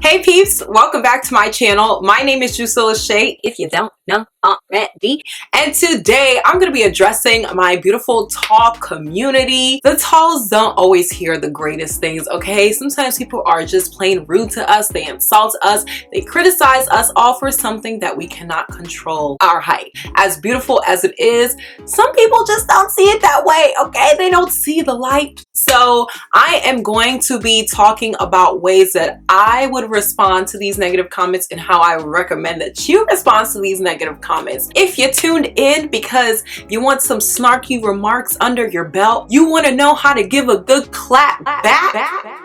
Hey peeps, welcome back to my channel. My name is Drusilla Shay, if you don't know already. And today I'm going to be addressing my beautiful tall community. The talls don't always hear the greatest things, okay? Sometimes people are just plain rude to us, they insult us, they criticize us all for something that we cannot control. Our height. As beautiful as it is, some people just don't see it that way, okay? They don't see the light. So I am going to be talking about ways that I would respond to these negative comments and how I would recommend that you respond to these negative comments. If you tuned in because you want some snarky remarks under your belt, you want to know how to give a good clap back,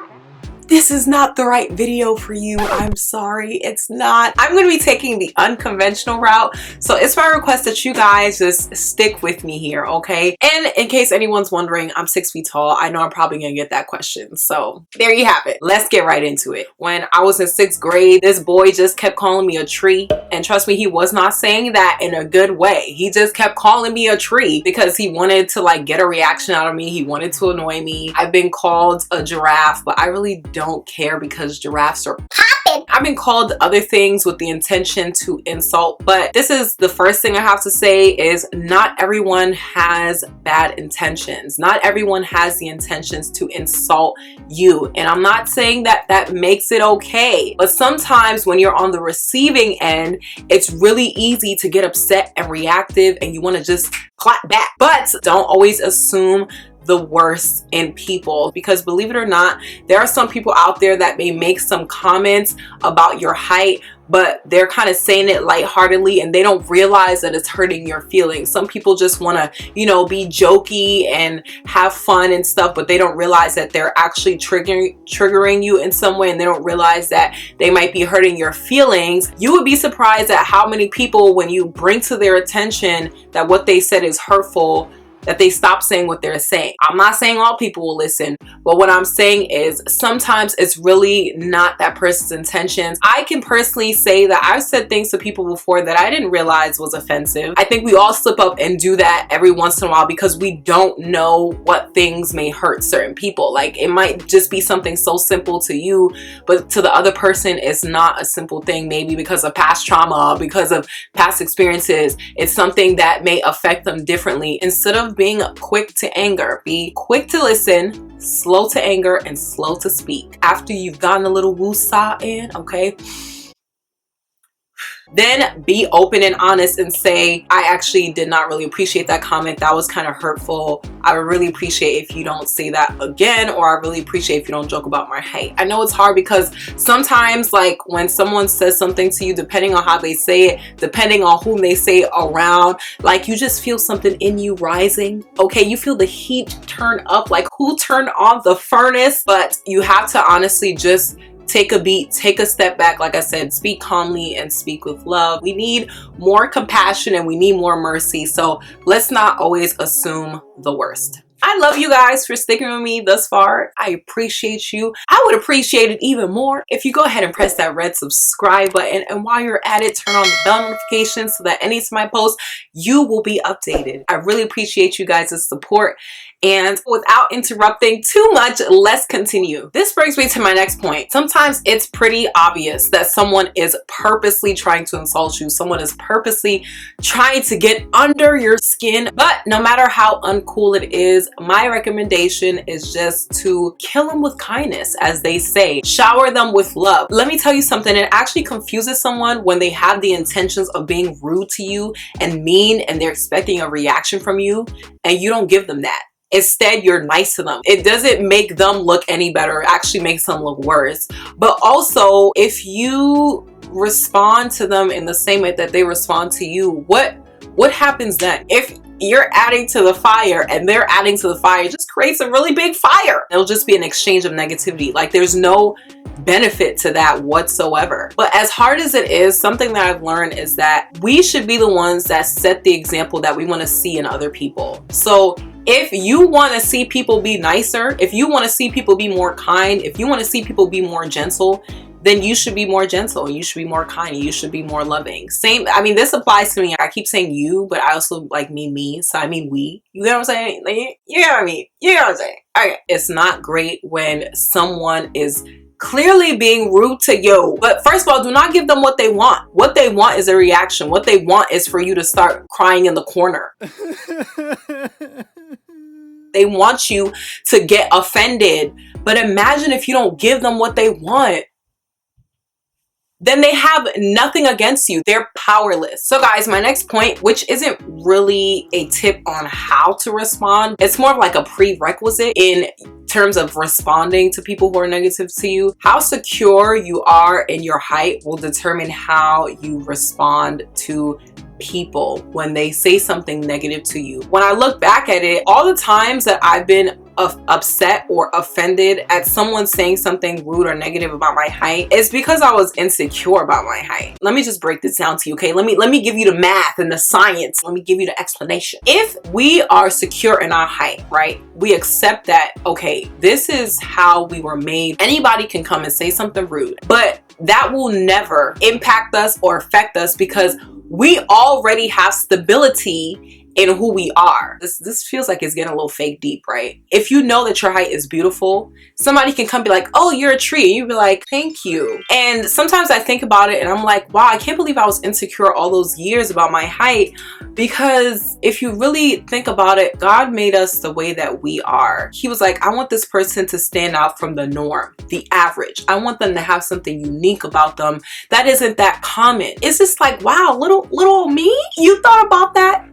this is not the right video for you. I'm sorry, it's not. I'm going to be taking the unconventional route. So it's my request that you guys just stick with me here, okay? And in case anyone's wondering, I'm 6 feet tall. I know I'm probably going to get that question. So there you have it. Let's get right into it. When I was in 6th grade, this boy just kept calling me a tree. And trust me, he was not saying that in a good way. He just kept calling me a tree because he wanted to like get a reaction out of me. He wanted to annoy me. I've been called a giraffe, but I really don't care because giraffes are popping. I've been called other things with the intention to insult, but this is the first thing I have to say is not everyone has bad intentions. Not everyone has the intentions to insult you. And I'm not saying that that makes it okay, but sometimes when you're on the receiving end, it's really easy to get upset and reactive and you want to just clap back. But don't always assume the worst in people, because believe it or not, there are some people out there that may make some comments about your height, but they're kind of saying it lightheartedly and they don't realize that it's hurting your feelings. Some people just want to, you know, be jokey and have fun and stuff, but they don't realize that they're actually triggering you in some way, and they don't realize that they might be hurting your feelings. You would be surprised at how many people, when you bring to their attention that what they said is hurtful, that they stop saying what they're saying. I'm not saying all people will listen, but what I'm saying is sometimes it's really not that person's intentions. I can personally say that I've said things to people before that I didn't realize was offensive. I think we all slip up and do that every once in a while because we don't know what things may hurt certain people. Like it might just be something so simple to you, but to the other person it's not a simple thing, maybe because of past trauma, because of past experiences. It's something that may affect them differently. Instead of being quick to anger, be quick to listen, slow to anger, and slow to speak. After you've gotten a little woo-saw in, okay? Then be open and honest and say, I actually did not really appreciate that comment. That was kind of hurtful. I would really appreciate if you don't say that again, or I really appreciate if you don't joke about my height. I know it's hard because sometimes like when someone says something to you, depending on how they say it, depending on whom they say it around, like you just feel something in you rising. Okay, you feel the heat turn up, like who turned on the furnace? But you have to honestly just take a beat, take a step back. Like I said, speak calmly and speak with love. We need more compassion and we need more mercy. So let's not always assume the worst. I love you guys for sticking with me thus far. I appreciate you. I would appreciate it even more if you go ahead and press that red subscribe button. And while you're at it, turn on the bell notifications so that any of my posts, you will be updated. I really appreciate you guys' support. And without interrupting too much, let's continue. This brings me to my next point. Sometimes it's pretty obvious that someone is purposely trying to insult you. Someone is purposely trying to get under your skin. But no matter how uncool it is, my recommendation is just to kill them with kindness, as they say. Shower them with love. Let me tell you something. It actually confuses someone when they have the intentions of being rude to you and mean, and they're expecting a reaction from you, and you don't give them that. Instead, you're nice to them. It doesn't make them look any better. It actually makes them look worse. But also, if you respond to them in the same way that they respond to you, what happens then? If you're adding to the fire and they're adding to the fire, it just creates a really big fire. It'll just be an exchange of negativity. Like there's no benefit to that whatsoever. But as hard as it is, something that I've learned is that we should be the ones that set the example that we want to see in other people. So if you want to see people be nicer, if you want to see people be more kind, if you want to see people be more gentle, then you should be more gentle, you should be more kind, you should be more loving. Same, I mean, this applies to me. I keep saying you, but I also like mean me, so I mean we. You get what I'm saying? Like, you know what I mean? You know what I'm saying? Okay. It's not great when someone is clearly being rude to you. But first of all, do not give them what they want. What they want is a reaction. What they want is for you to start crying in the corner. They want you to get offended. But imagine if you don't give them what they want. Then they have nothing against you. They're powerless. So guys, my next point, which isn't really a tip on how to respond, it's more of like a prerequisite in terms of responding to people who are negative to you. How secure you are in your height will determine how you respond to people when they say something negative to you. When I look back at it, all the times that I've been upset or offended at someone saying something rude or negative about my height, it's because I was insecure about my height. Let me just break this down to you, okay? Let me give you the math and the science. Let me give you the explanation. If we are secure in our height, right? We accept that, okay, this is how we were made. Anybody can come and say something rude, but that will never impact us or affect us because we already have stability in who we are. This feels like it's getting a little fake deep, right? If you know that your height is beautiful, somebody can come be like, oh, you're a tree. And you'd be like, thank you. And sometimes I think about it and I'm like, wow, I can't believe I was insecure all those years about my height. Because if you really think about it, God made us the way that we are. He was like, I want this person to stand out from the norm, the average. I want them to have something unique about them that isn't that common. It's just like, wow, little me? You thought about that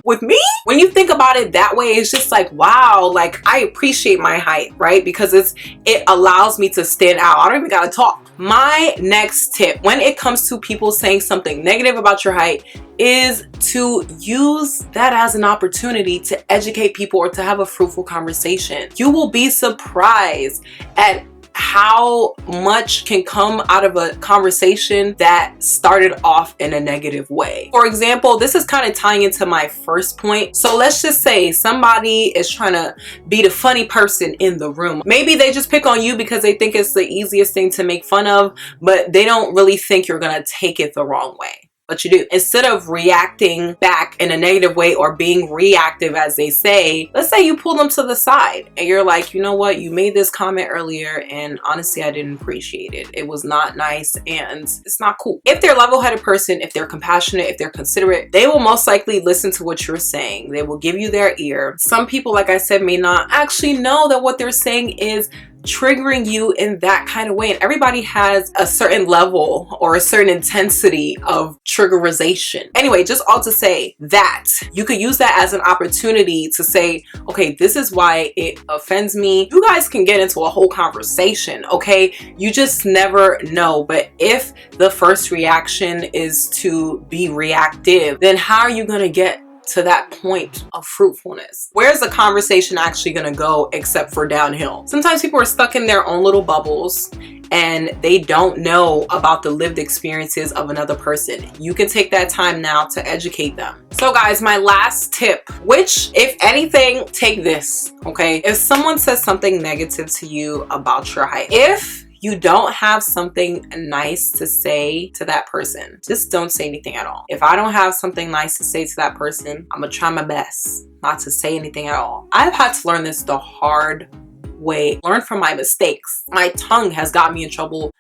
with me? When you think about it that way, it's just like, wow, like I appreciate my height, right? Because it allows me to stand out. I don't even gotta talk. My next tip when it comes to people saying something negative about your height is to use that as an opportunity to educate people or to have a fruitful conversation. You will be surprised at how much can come out of a conversation that started off in a negative way. For example, this is kind of tying into my first point. So let's just say somebody is trying to be the funny person in the room. Maybe they just pick on you because they think it's the easiest thing to make fun of, but they don't really think you're gonna take it the wrong way. But you do. Instead of reacting back in a negative way or being reactive, as they say, let's say you pull them to the side and you're like, you know what, you made this comment earlier and honestly I didn't appreciate it. It was not nice and it's not cool. If they're a level-headed person, if they're compassionate, if they're considerate, they will most likely listen to what you're saying. They will give you their ear. Some people, like I said, may not actually know that what they're saying is triggering you in that kind of way, and everybody has a certain level or a certain intensity of triggerization. Anyway, just all to say that you could use that as an opportunity to say, okay, this is why it offends me. You guys can get into a whole conversation, okay? You just never know. But if the first reaction is to be reactive, then how are you gonna get to that point of fruitfulness? Where's the conversation actually gonna go except for downhill? Sometimes people are stuck in their own little bubbles and they don't know about the lived experiences of another person. You can take that time now to educate them. So guys, my last tip, which if anything, take this, okay? If someone says something negative to you about your height, if you don't have something nice to say to that person, just don't say anything at all. If I don't have something nice to say to that person, I'm gonna try my best not to say anything at all. I've had to learn this the hard way, learn from my mistakes. My tongue has got me in trouble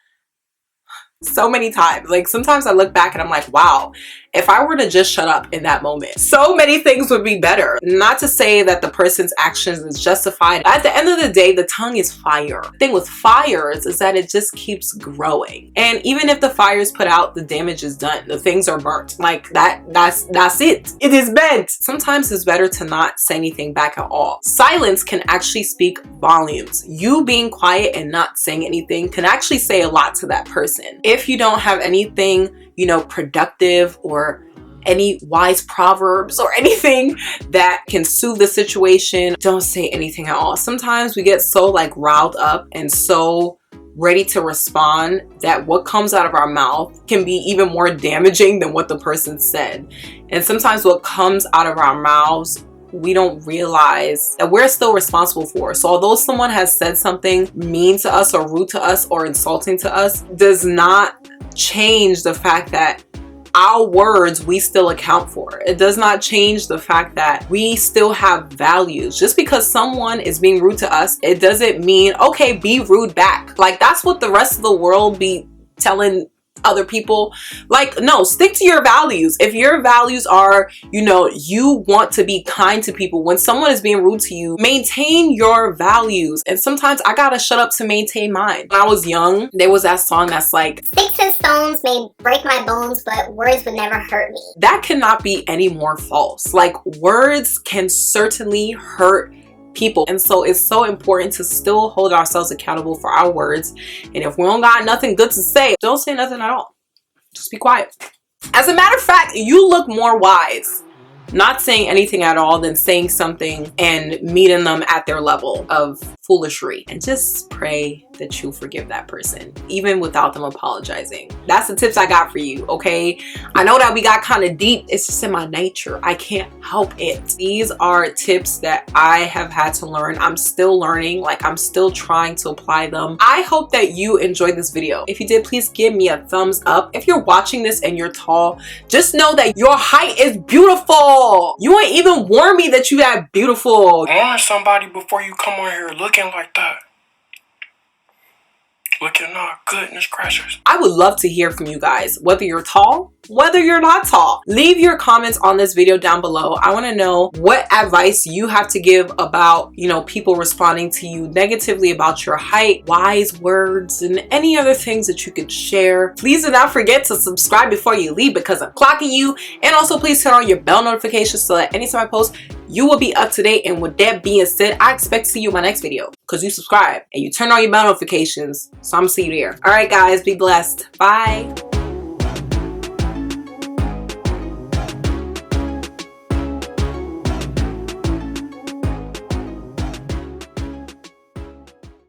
so many times. Like sometimes I look back and I'm like, wow, if I were to just shut up in that moment, so many things would be better. Not to say that the person's actions is justified. At the end of the day, the tongue is fire. The thing with fires is that it just keeps growing. And even if the fire is put out, the damage is done. The things are burnt. Like that's it. It is bent. Sometimes it's better to not say anything back at all. Silence can actually speak volumes. You being quiet and not saying anything can actually say a lot to that person. If you don't have anything, you know, productive or any wise proverbs or anything that can soothe the situation, don't say anything at all. Sometimes we get so like riled up and so ready to respond that what comes out of our mouth can be even more damaging than what the person said. And sometimes what comes out of our mouths, we don't realize that we're still responsible for. So although someone has said something mean to us or rude to us or insulting to us, does not change the fact that our words we still account for. It does not change the fact that we still have values. Just because someone is being rude to us, it doesn't mean, okay, be rude back. Like, that's what the rest of the world be telling other people. Like, no, stick to your values. If your values are, you know, you want to be kind to people, when someone is being rude to you, maintain your values. And sometimes I gotta shut up to maintain mine. When I was young, there was that song that's like, sticks and stones may break my bones, but words would never hurt me. That cannot be any more false. Like, words can certainly hurt people, and so it's so important to still hold ourselves accountable for our words. And if we don't got nothing good to say, don't say nothing at all. Just be quiet. As a matter of fact, you look more wise not saying anything at all than saying something and meeting them at their level of foolery. And just pray that you forgive that person, even without them apologizing. That's the tips I got for you, okay? I know that we got kind of deep. It's just in my nature. I can't help it. These are tips that I have had to learn. I'm still learning. Like, I'm still trying to apply them. I hope that you enjoyed this video. If you did, please give me a thumbs up. If you're watching this and you're tall, just know that your height is beautiful. You ain't even warn me that you that beautiful. Warn somebody before you come on here looking like that. Looking all goodness gracious. I would love to hear from you guys, whether you're tall, whether you're not tall. Leave your comments on this video down below. I want to know what advice you have to give about, you know, people responding to you negatively about your height, wise words, and any other things that you could share. Please do not forget to subscribe before you leave, because I'm clocking you. And also please turn on your bell notifications so that anytime I post, you will be up to date. And with that being said, I expect to see you in my next video because you subscribe and you turn on your bell notifications. So I'm gonna see you there. All right, guys, be blessed. Bye.